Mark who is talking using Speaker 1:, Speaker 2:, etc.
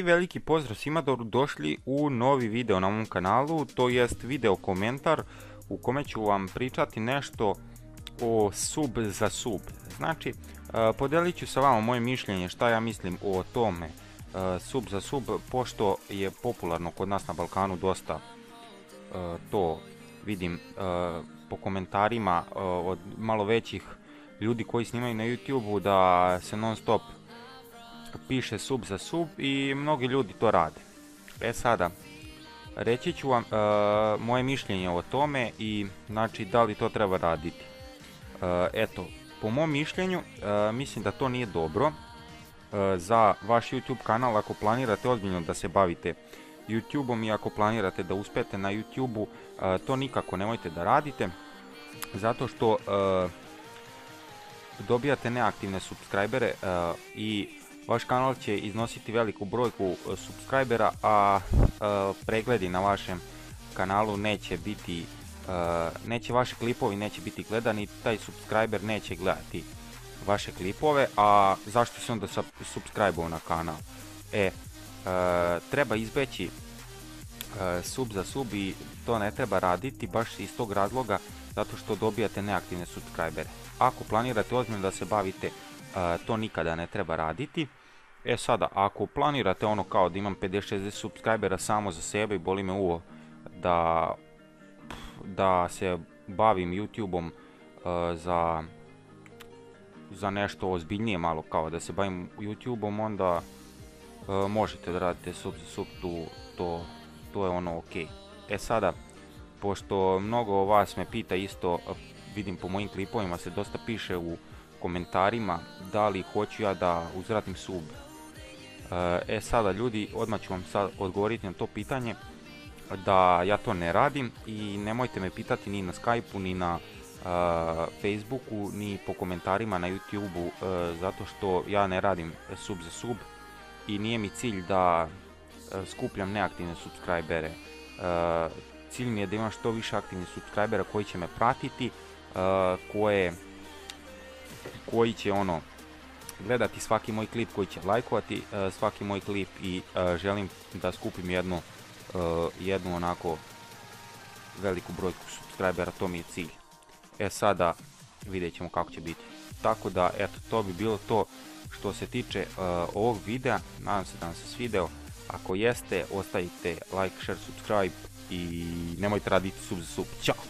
Speaker 1: veliki pozdrav svima, dobrodošli u novi video na mom kanalu, to jest video komentar u kome ću vam pričati nešto o sub za sub. Znači, podelit ću sa vama moje mišljenje šta ja mislim o tome sub za sub, pošto je popularno kod nas na Balkanu dosta, to vidim po komentarima od malo većih ljudi koji snimaju na YouTube-u da se non stop piše sub za sub i mnogi ljudi to rade. Sada, reći ću vam moje mišljenje o tome i znači da li to treba raditi. Eto, po mom mišljenju mislim da to nije dobro za vaš YouTube kanal ako planirate ozbiljno da se bavite YouTube-om i ako planirate da uspete na YouTube-u, to nikako nemojte da radite, zato što dobijate neaktivne subscribere i vaš kanal će iznositi veliku brojku subscribera, a pregledi na vašem kanalu neće biti, vaši klipovi neće biti gledani, taj subscriber neće gledati vaše klipove, a zašto se onda subscribe-ovo na kanal? Treba izbeći sub za sub i to ne treba raditi baš iz tog razloga, zato što dobijate neaktivne subscribere. Ako planirate ozbiljno da se bavite, to nikada ne treba raditi. Sada, ako planirate ono kao da imam 50-60 subscribera samo za sebe i boli me uvo da se bavim YouTube-om za nešto ozbiljnije, malo kao da se bavim YouTube-om, onda možete da radite sub za sub, to je ono ok. Sada, pošto mnogo vas me pita isto, vidim po mojim klipovima se dosta piše u komentarima da li hoću ja da uzvratim sub. Sada ljudi, odmah ću vam sad odgovoriti na to pitanje da ja to ne radim i nemojte me pitati ni na Skype-u, ni na Facebooku, ni po komentarima na YouTube-u, zato što ja ne radim sub za sub i nije mi cilj da skupljam neaktivne subscribere. Cilj mi je da imam što više aktivnih subscribera koji će me pratiti, koji će gledati svaki moj klip, koji će lajkovati svaki moj klip i želim da skupim jednu onako veliku brojku subscribera, to mi je cilj. Sada vidjet ćemo kako će biti. Tako da, eto, to bi bilo to što se tiče ovog videa. Nadam se da vam se svideo. Ako jeste, ostavite like, share, subscribe i nemojte raditi sub za sub. Ćao!